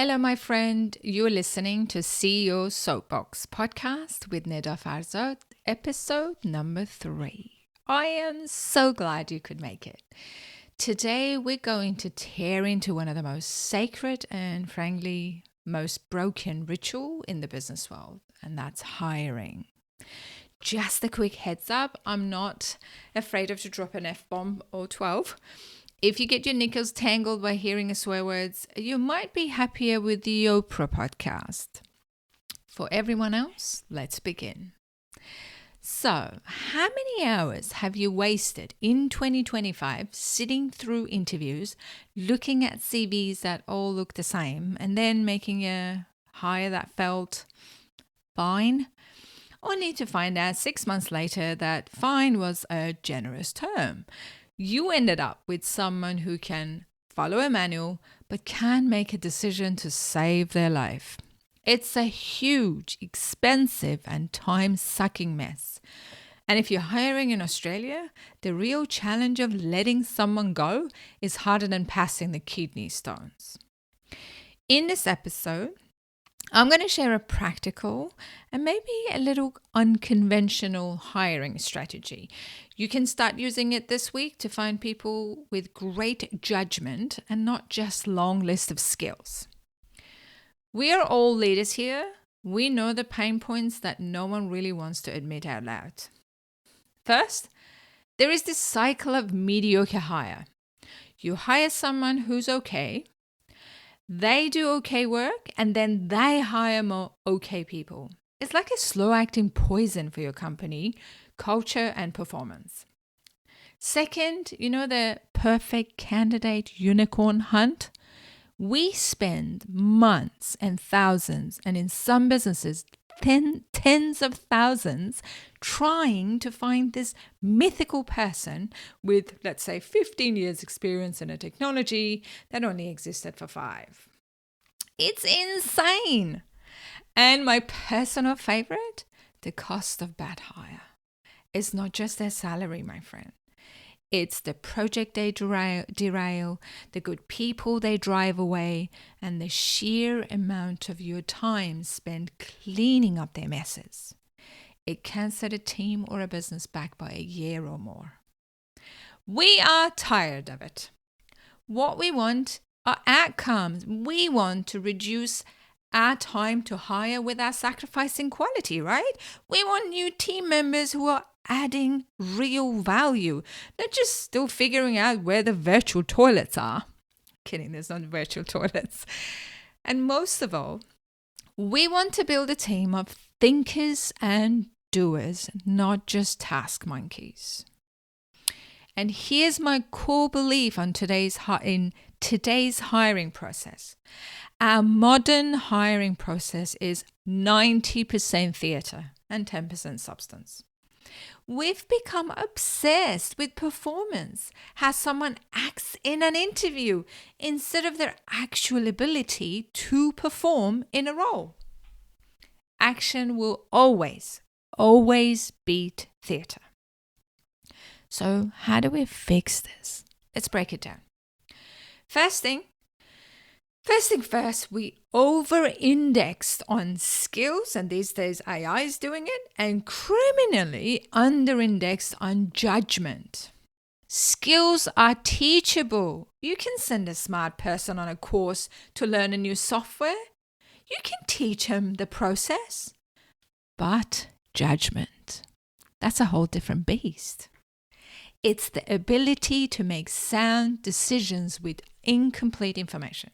Hello, my friend. You're listening to CEO Soapbox podcast with Neda Farzad, episode number 3. I am so glad you could make it. Today, we're going to tear into one of the most sacred and, frankly, most broken ritual in the business world, and that's hiring. Just a quick heads up, I'm not afraid of to drop an F-bomb or 12. If you get your knickers tangled by hearing swear words, you might be happier with the Oprah podcast. For everyone else, let's begin. So, how many hours have you wasted in 2025 sitting through interviews, looking at CVs that all look the same, and then making a hire that felt fine? Only to find out 6 months later that fine was a generous term. You ended up with someone who can follow a manual but can make a decision to save their life. It's a huge, expensive, and time-sucking mess. And if you're hiring in Australia, the real challenge of letting someone go is harder than passing the kidney stones. In this episode, I'm going to share a practical and maybe a little unconventional hiring strategy. You can start using it this week to find people with great judgment and not just long list of skills. We are all leaders here. We know the pain points that no one really wants to admit out loud. First, there is this cycle of mediocre hire. You hire someone who's okay. They do okay work, and then they hire more okay people. It's like a slow-acting poison for your company, culture, and performance. Second, you know the perfect candidate unicorn hunt? We spend months and thousands, and in some businesses, tens of thousands, trying to find this mythical person with, let's say, 15 years experience in a technology that only existed for 5. It's insane. And my personal favorite, the cost of bad hire. It's not just their salary, my friend. It's the project they derail, the good people they drive away, and the sheer amount of your time spent cleaning up their messes. It can set a team or a business back by a year or more. We are tired of it. What we want are outcomes. We want to reduce our time to hire without sacrificing quality, right? We want new team members who are adding real value, not just still figuring out where the virtual toilets are. Kidding, there's not virtual toilets. And most of all, we want to build a team of thinkers and doers, not just task monkeys. And here's my core belief on today's hiring process. Our modern hiring process is 90% theatre and 10% substance. We've become obsessed with performance, how someone acts in an interview instead of their actual ability to perform in a role. Action will always beat theatre. So how do we fix this? Let's break it down. First thing first, we over-indexed on skills, and these days AI is doing it, and criminally under-indexed on judgment. Skills are teachable. You can send a smart person on a course to learn a new software. You can teach him the process. But judgment, that's a whole different beast. It's the ability to make sound decisions with incomplete information.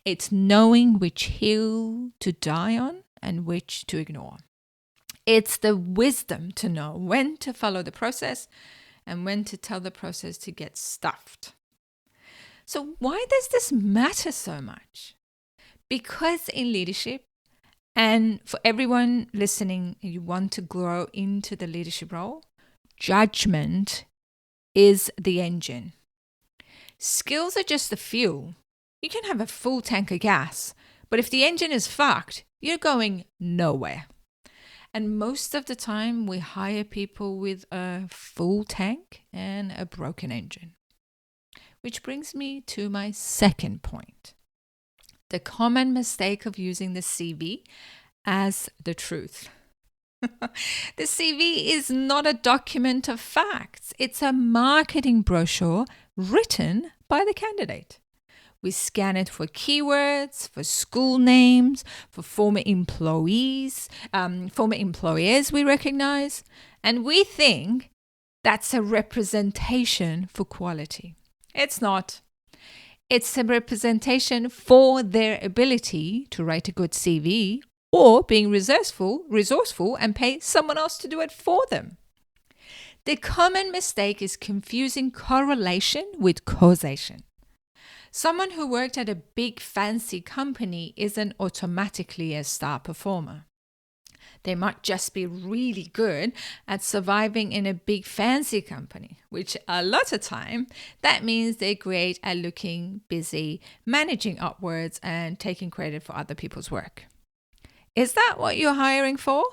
It's knowing which hill to die on and which to ignore. It's the wisdom to know when to follow the process and when to tell the process to get stuffed. So why does this matter so much? Because in leadership, and for everyone listening, you want to grow into the leadership role, judgment is the engine. Skills are just the fuel. You can have a full tank of gas, but if the engine is fucked, you're going nowhere. And most of the time, we hire people with a full tank and a broken engine. Which brings me to my second point. the common mistake of using the CV as the truth. The CV is not a document of facts. It's a marketing brochure written by the candidate. We scan it for keywords, for school names, for former employers we recognize, and we think that's a representation for quality. It's not. It's a representation for their ability to write a good CV or being resourceful and pay someone else to do it for them. The common mistake is confusing correlation with causation. Someone who worked at a big fancy company isn't automatically a star performer. They might just be really good at surviving in a big fancy company, which a lot of time, that means they're great at looking busy, managing upwards, and taking credit for other people's work. Is that what you're hiring for?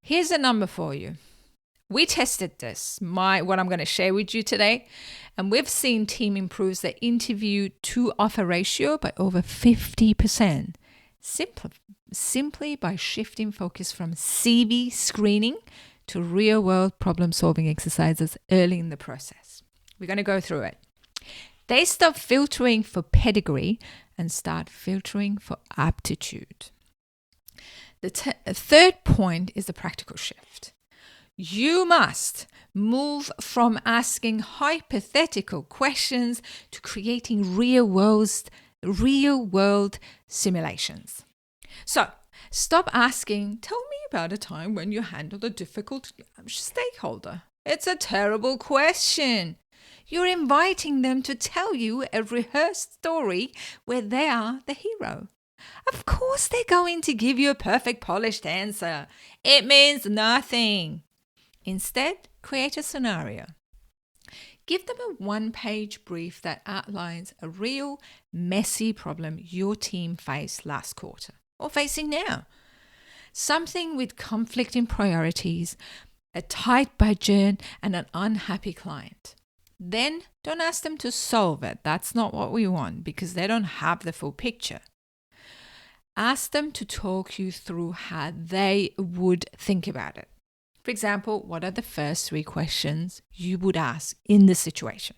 Here's a number for you. We tested this, what I'm going to share with you today, and we've seen team improves their interview to offer ratio by over 50%, simply by shifting focus from CV screening to real-world problem-solving exercises early in the process. We're going to go through it. They stop filtering for pedigree and start filtering for aptitude. The third point is the practical shift. You must move from asking hypothetical questions to creating real-world simulations. So, stop asking, tell me about a time when you handled a difficult stakeholder. It's a terrible question. You're inviting them to tell you a rehearsed story where they are the hero. Of course they're going to give you a perfect polished answer. It means nothing. Instead, create a scenario. Give them a one-page brief that outlines a real messy problem your team faced last quarter or facing now. Something with conflicting priorities, a tight budget, and an unhappy client. Then don't ask them to solve it. That's not what we want because they don't have the full picture. Ask them to talk you through how they would think about it. For example, what are the first 3 questions you would ask in this situation?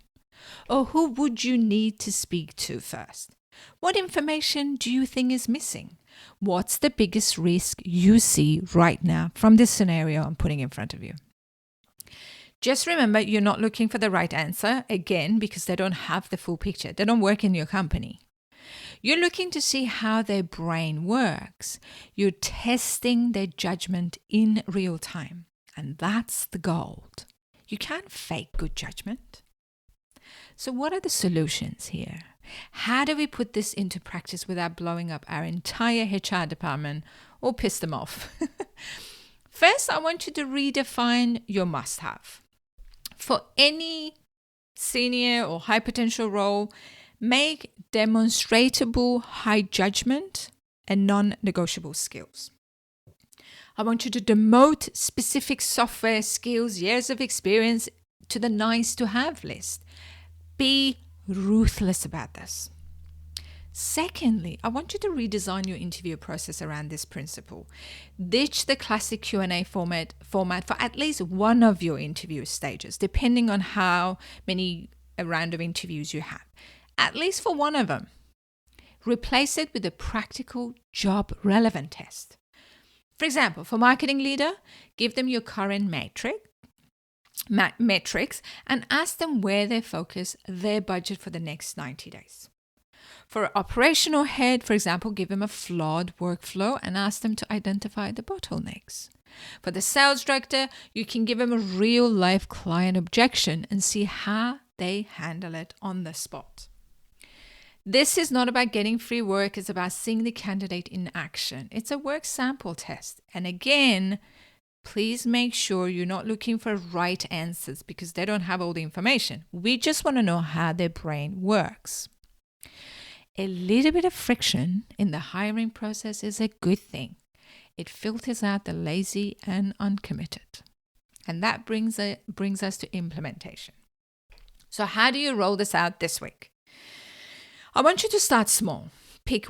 Or who would you need to speak to first? What information do you think is missing? What's the biggest risk you see right now from this scenario I'm putting in front of you? Just remember, you're not looking for the right answer, again, because they don't have the full picture. They don't work in your company. You're looking to see how their brain works. You're testing their judgment in real time. And that's the gold. You can't fake good judgment. So what are the solutions here? How do we put this into practice without blowing up our entire HR department or piss them off? First, I want you to redefine your must-have. For any senior or high potential role, make demonstrable high judgment and non-negotiable skills. I want you to demote specific software skills, years of experience to the nice to have list. Be ruthless about this. Secondly, I want you to redesign your interview process around this principle. Ditch the classic Q&A format for at least one of your interview stages, depending on how many round of interviews you have. At least for one of them. Replace it with a practical job relevant test. For example, for marketing leader, give them your current metrics and ask them where they focus their budget for the next 90 days. For operational head, for example, give them a flawed workflow and ask them to identify the bottlenecks. For the sales director, you can give them a real life client objection and see how they handle it on the spot. This is not about getting free work, it's about seeing the candidate in action. It's a work sample test. And again, please make sure you're not looking for right answers because they don't have all the information. We just want to know how their brain works. A little bit of friction in the hiring process is a good thing. It filters out the lazy and uncommitted. And that brings us to implementation. So how do you roll this out this week? I want you to start small. pick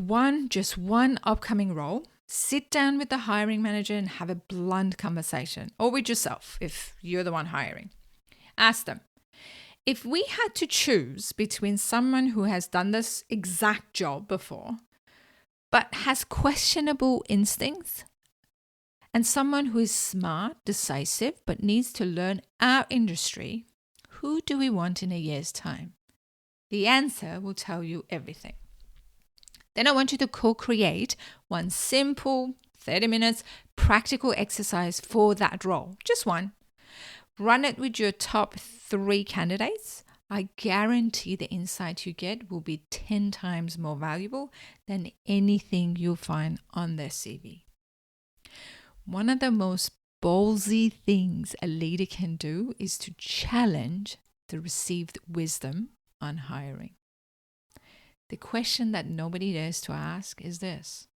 just one upcoming role, sit down with the hiring manager and have a blunt conversation, or with yourself if you're the one hiring. Ask them, if we had to choose between someone who has done this exact job before, but has questionable instincts, and someone who is smart, decisive, but needs to learn our industry, who do we want in a year's time? The answer will tell you everything. Then I want you to co-create one simple 30 minutes practical exercise for that role. Just one. Run it with your top 3 candidates. I guarantee the insight you get will be 10 times more valuable than anything you'll find on their CV. One of the most ballsy things a leader can do is to challenge the received wisdom on hiring. The question that nobody dares to ask is this: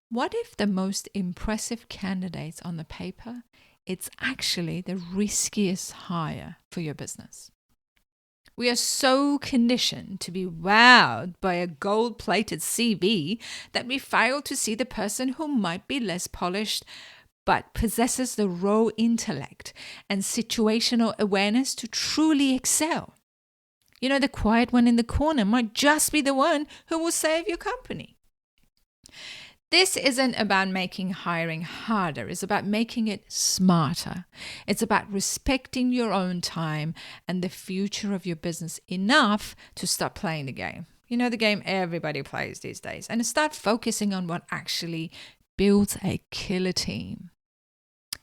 what if the most impressive candidates on the paper, it's actually the riskiest hire for your business? We are so conditioned to be wowed by a gold-plated CV that we fail to see the person who might be less polished but possesses the raw intellect and situational awareness to truly excel. You know, the quiet one in the corner might just be the one who will save your company. This isn't about making hiring harder. It's about making it smarter. It's about respecting your own time and the future of your business enough to stop playing the game. You know, the game everybody plays these days. And start focusing on what actually builds a killer team.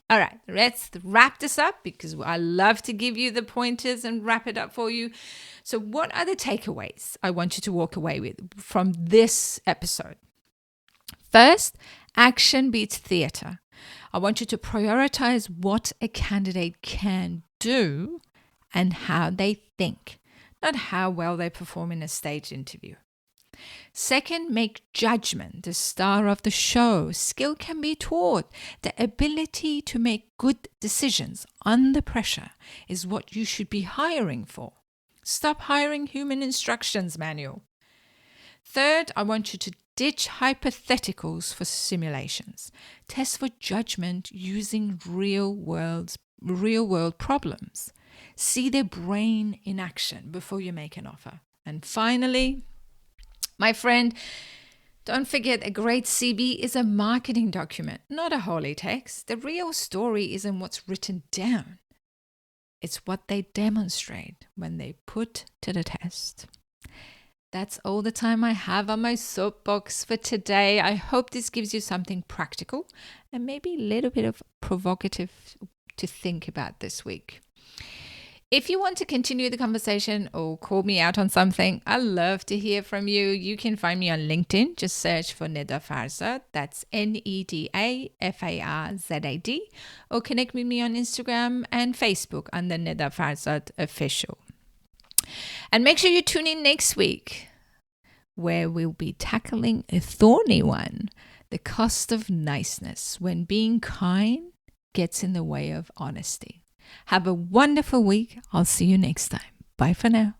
All right, let's wrap this up because I love to give you the pointers and wrap it up for you. So what are the takeaways I want you to walk away with from this episode? First, action beats theater. I want you to prioritize what a candidate can do and how they think, not how well they perform in a stage interview. Second, make judgment the star of the show. Skill can be taught. The ability to make good decisions under pressure is what you should be hiring for. Stop hiring human instructions manual. Third, I want you to ditch hypotheticals for simulations. Test for judgment using real world problems. See their brain in action before you make an offer. And finally, my friend, don't forget a great CV is a marketing document, not a holy text. The real story isn't what's written down. It's what they demonstrate when they put to the test. That's all the time I have on my soapbox for today. I hope this gives you something practical and maybe a little bit of provocative to think about this week. If you want to continue the conversation or call me out on something, I love to hear from you. You can find me on LinkedIn. Just search for Neda Farzad. That's NEDA FARZAD. Or connect with me on Instagram and Facebook under Neda Farzad Official. And make sure you tune in next week where we'll be tackling a thorny one, the cost of niceness when being kind gets in the way of honesty. Have a wonderful week. I'll see you next time. Bye for now.